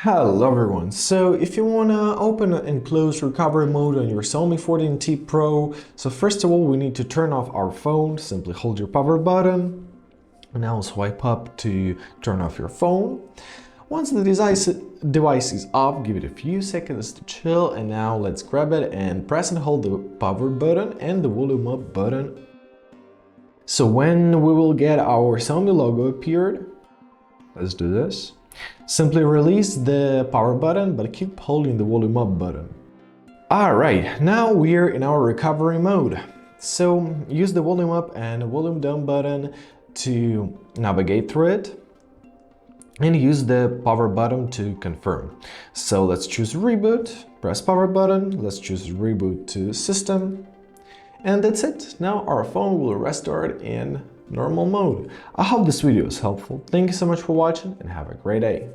Hello everyone, so if you want to open and close recovery mode on your Xiaomi 14T Pro, so first of all we need to turn off our phone. Simply hold your power button and now swipe up to turn off your phone. Once the device is off, give it a few seconds to chill, and now let's grab it and press and hold the power button and the volume up button. So when we will get our Xiaomi logo appeared, let's do this. Simply release the power button, but keep holding the volume up button. Alright, now we're in our recovery mode. So use the volume up and volume down button to navigate through it, and use the power button to confirm. So let's choose reboot, press power button, let's choose reboot to system, and that's it. Now our phone will restart in normal mode. I hope this video is helpful. Thank you so much for watching and have a great day.